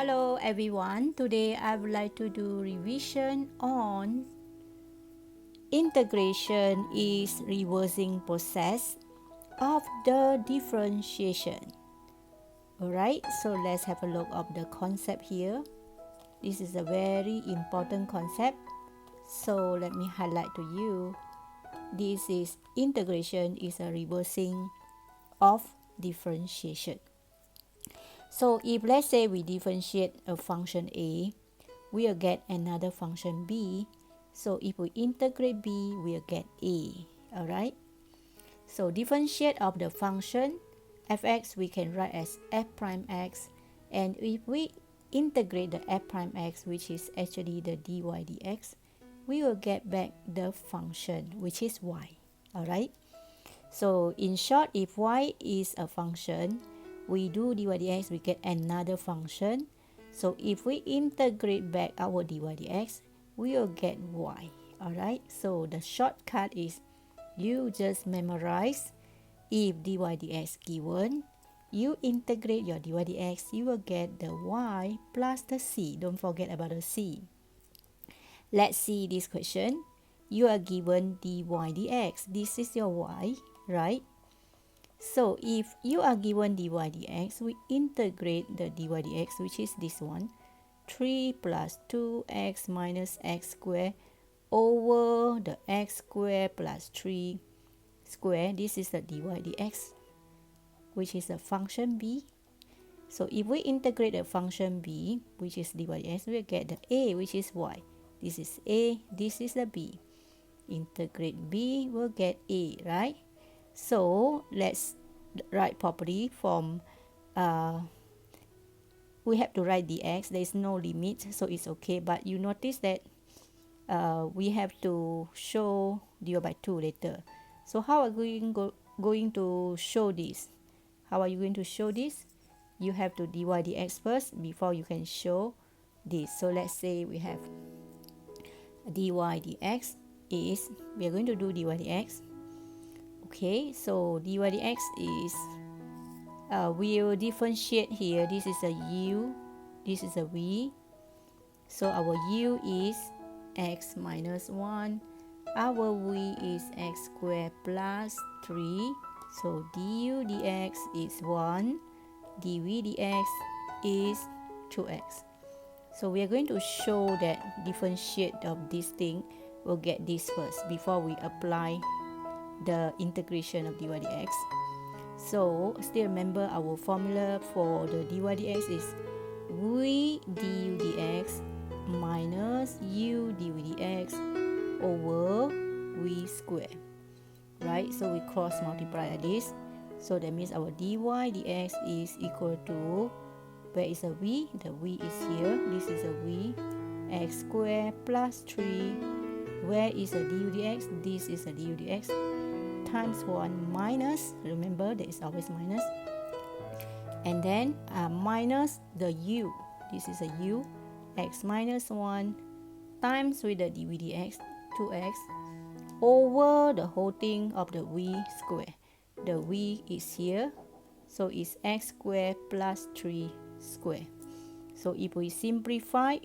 Hello everyone, today I would like to do revision on integration is reversing process of the differentiation. Alright, so let's have a look of the concept here. This is a very important concept, so let me highlight to you. This is integration is a reversing of differentiation. So if let's say we differentiate a function A, we'll get another function B. So if we integrate B, we'll get A. Alright? So differentiate of the function fx we can write as f prime x, and if we integrate the f prime x, which is actually the dy dx, we will get back the function which is y. Alright? So in short, if y is a function, we do dy dx, we get another function. So if we integrate back our dy dx, we will get y. Alright, so the shortcut is you just memorize. If dy dx given, you integrate your dy dx, you will get the y plus the c. Don't forget about the c. Let's see this question. You are given dy dx. This is your y, right? So if you are given dy dx, we integrate the dy dx, which is this one, 3 plus 2x minus x squared over the x squared plus 3 squared. This is the dy dx, which is the function b. So if we integrate the function b, which is dy dx, we get the a, which is y. This is a, this is the b. Integrate b, we'll get a, right? So let's write properly from we have to write dx. There is no limit, so it's okay, but you notice that we have to show dy by 2 later. So how are we going to show this? How are you going to show this? You have to dy dx first before you can show this. So let's say we have dy dx is, we are going to do dy dx. Okay, so dy dx is, we will differentiate here. This is a u, this is a v. So our u is x minus 1. Our v is x squared plus 3. So du dx is 1. dv dx is 2x. So we are going to show that differentiate of this thing. We'll get this first before we apply the integration of dy dx. So still remember our formula for the dy dx is v du dx minus u dv dx over v squared, right? So we cross multiply like this. So that means our dy dx is equal to, where is a v? The v is here. This is a v, x squared plus 3. Where is a du dx? This is a du dx, times 1 minus, remember there is always minus, and then minus the u. This is a u, x minus 1 times with the dv dx, 2x, over the whole thing of the v squared. The v is here, so it's x squared plus 3 squared. So if we simplify,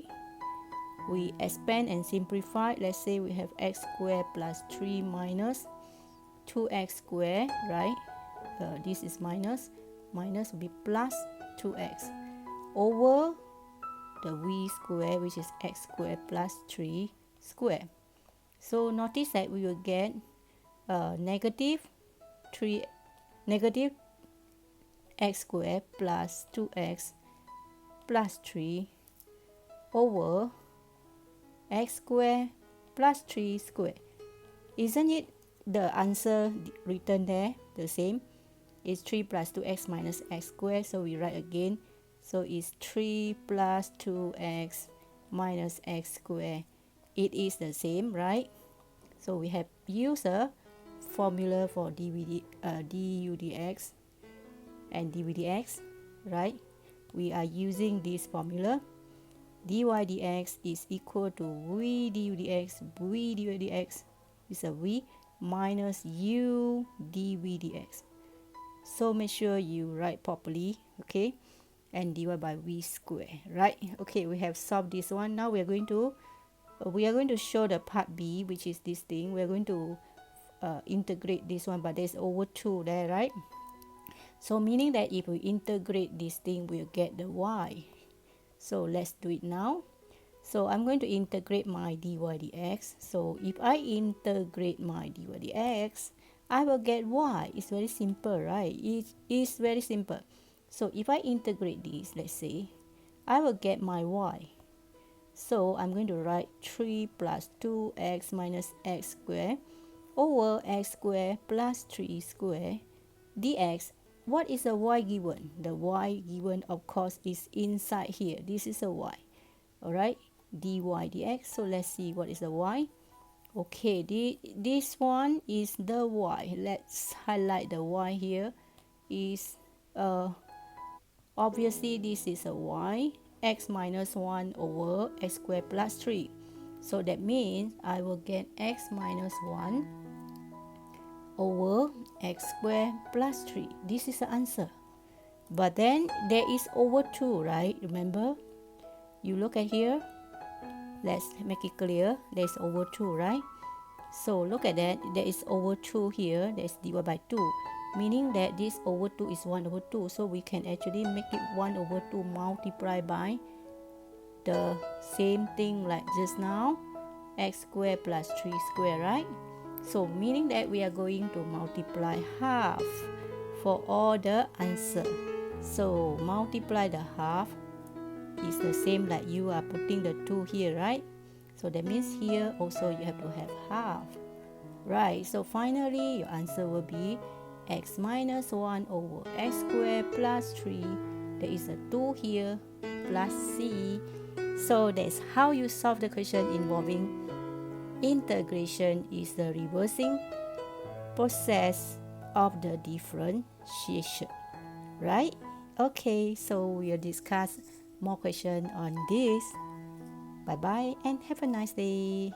we expand and simplify. Let's say we have x squared plus 3 minus 2x squared, right? This is minus, minus will be plus 2x over the v squared, which is x squared plus 3 squared. So notice that we will get negative x squared plus 2x plus 3 over x squared plus 3 squared. Isn't it the answer written there the same? It's 3 plus 2x minus x squared, so we write again. So it's 3 plus 2x minus x squared. It is the same, right? So we have used a formula for du dx and dv dx, right? We are using this formula. dy dx is equal to v du dx, v du dx is a v, minus u dv dx. So make sure you write properly, okay? and divided by v squared, right? Okay, we have solved this one. Now we are going to show the part B, which is this thing. We are going to integrate this one, but there's over 2 there, right? So meaning that if we integrate this thing, we'll get the y. So let's do it now. So I'm going to integrate my dy dx. So if I integrate my dy dx, I will get y. It's very simple, right? It is very simple. So if I integrate this, let's say, I will get my y. So I'm going to write 3 plus 2x minus x squared over x squared plus 3 squared dx. What is the y given? The y given, of course, is inside here. This is a y. Alright, dy dx. So let's see what is the y. Okay, this one is the y. Let's highlight the y here. Is obviously this is a y. X minus 1 over x squared plus 3. So that means I will get x minus 1 over x squared plus 3. This is the answer. But then there is over 2, right? Remember? You look at here. Let's make it clear. There's over 2, right? So look at that. There is over 2 here. That's divided by 2. Meaning that this over 2 is 1 over 2. So we can actually make it 1 over 2 multiplied by the same thing like just now. X squared plus 3 squared, right? So meaning that we are going to multiply half for all the answer. So multiply the half is the same like you are putting the 2 here, right? So that means here also you have to have half, right? So finally your answer will be x minus 1 over x squared plus 3. There is a 2 here plus c. So that's how you solve the question involving integration, is the reversing process of the differentiation, right? Okay, so we'll discuss more questions on this. Bye bye and have a nice day.